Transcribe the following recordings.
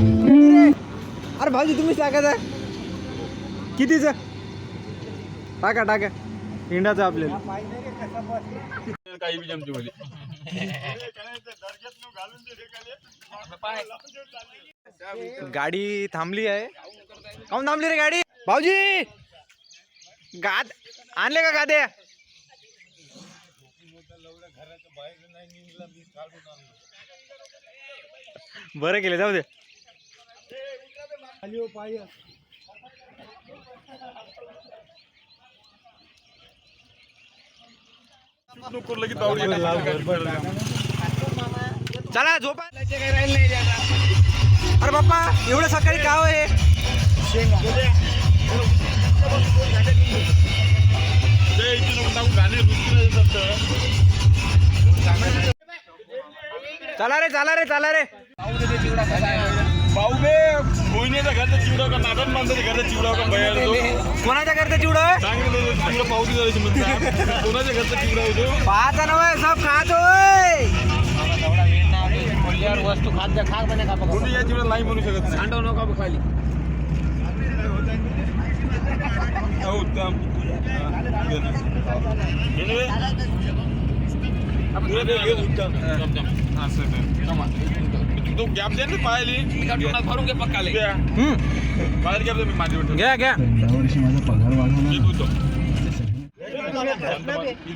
अरे भाऊजी तुम्हीच टाकायचं कितीचं टाका टाका इंडाचं आपल्याला काही बी जमते मध्ये गाडी थांबली आहे. काऊन थांबली रे गाडी? भाऊजी गाद आणले का गाद्या? बरं केले जाऊ दे. चला झोपा. अरे बाप्पा एवढं सकाळी का आहे? चला रे चला रे चला रे. भाऊ बे मोहिनीच्या घरचा चिवडा का नाटन बांधायच्या घरचा चिवडा का बाहेर कोणाच्या घरचा चिवडा आहे? चांगलं पावती जायची म्हणतात कोणाच्या घरचा चिवडा होतो पाहता नव्हे सब खातोय. वस्तू खाद्य खा म्हणे का कोणी या चिवडा नाही म्हणू शकत नाही. सांडव नका खाली तू गॅप दे ना पाहिली भरून घे पक्काले बाहेर गॅप दे मी माझी घ्या घ्या.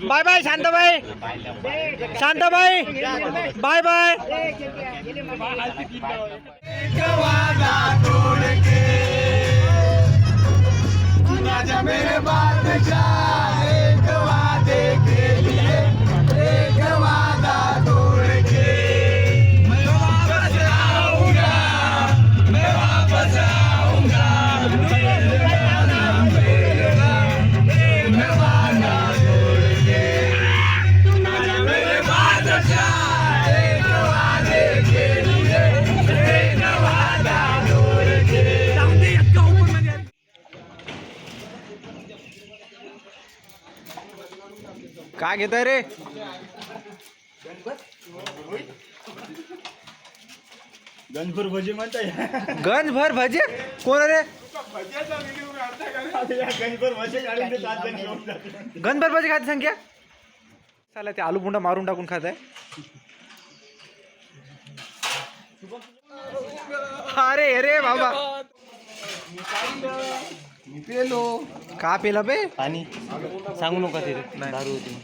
Bye bye Shantabai. Shantabai bye bye. का घेताय रे? गणभर भजी म्हणताय गंजभर भजे कोण रे? गंजभर भजे खाते संख्या चला ते आलू बुंडा मारून टाकून खात आहे. अरे अरे बाबा पेलो का पेला बे? पाणी सांगू नका ते दारू होती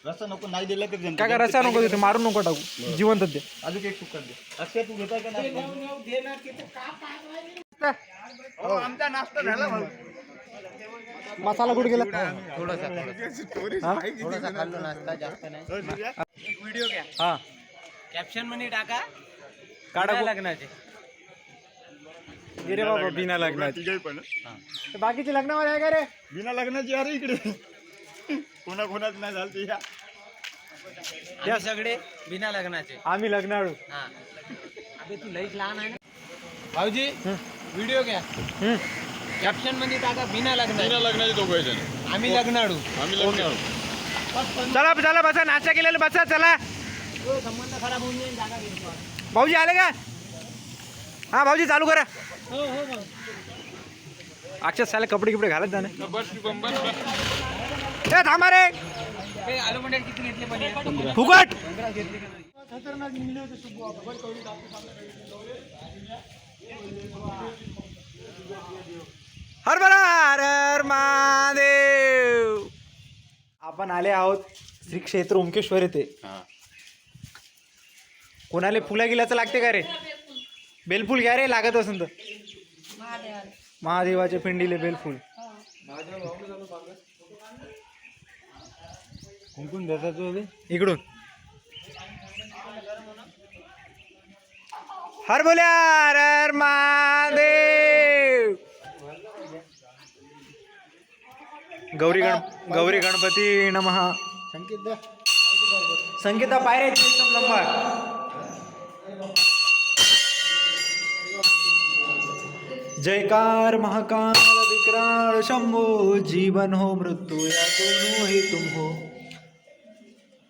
रस्ता नको नाही दिला तर काय रसा नको तिथे मारून नको टाकू जिवंत दे. अजून एक सुकर दे अक्षय तू घेताय का नाही आमचा नाश्ता झाला मसाला कुठे गेला? थोडासा खाल्लो नाश्ता जास्त नाही. एक व्हिडिओ घ्या हा कॅप्शन मध्ये टाका काढा लग्नाचे रे बाबा बिना लग्नाची. पण बाकीचे लग्नावर आहे का रे? बिना लग्नाची अरे इकडे कोणाच नाही झालं ते या सगळे बिना लग्नाचे आम्ही लग्नाळू. हा अबे तू लईच लहान आहे ना भाऊजी. व्हिडिओ घ्या कॅप्शन मध्ये टाका बिना लग्नाचे दोघं जण आम्ही लग्नाडू. आम्ही लग्न चला चला बसा नाश्ता केलेला बसा चला. संबंध खराब होऊन जाईल जागा घेतो. भाऊजी आले का? हा भाऊजी चालू करा. अक्षर साले कपडे किपडे घालत जाणे. ए थांबा रे आलू मंडळ किती घेतले पण फुकट. हरभरा हर हर महादेव. आपण आले आहोत श्री क्षेत्र ओंकेश्वर येथे. कोणाले फुला गिलाचं लागते का रे? बेलफूल घ्या रे लागत असेल तर. महादेवाच्या पिंडीले बेलफूल कुंकून देतात इकडून. हर बोल्या हर हर महादेव. गौरी गणपती नमः. संकेता पायरे एकदम लंबा. जयकार महाकाल विकराळ शंभो. जीवन हो मृत्यू या दोनों ही तुम हो.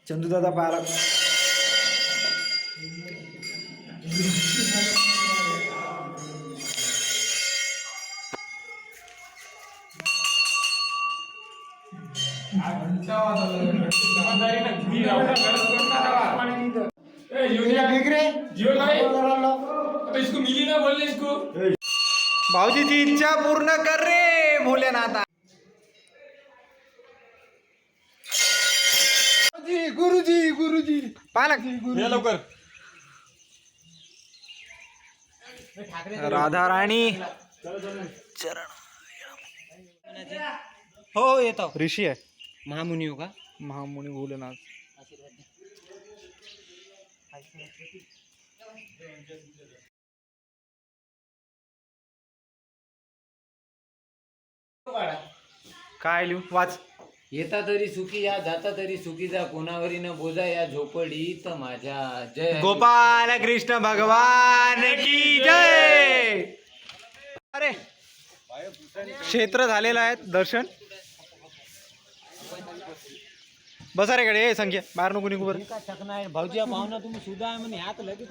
चंदू दादा पारा इसको मिली ना बोलने इसको भाऊजीची इच्छा पूर्ण कर रे भोलेनाथा. गुरुजी पालक या लवकर. राधा राणी हो येतो ऋषी आहे. महामुनी हो का महामुनी भोलेनाथ. काय लिहू वाच. येता तरी सुखी या जाता तरी सुखी जा कोणावरी न बोजा या झोपडीत माझ्या जय गोपाल कृष्ण भगवान की जय. अरे क्षेत्र झालेलं आहे दर्शन. बसा रे कडे संख्या बाहेर नको निघू बरं. चकना आहे भाऊजी पाहुणा तुम्ही सुद्धा आहे म्हणे हात लगेच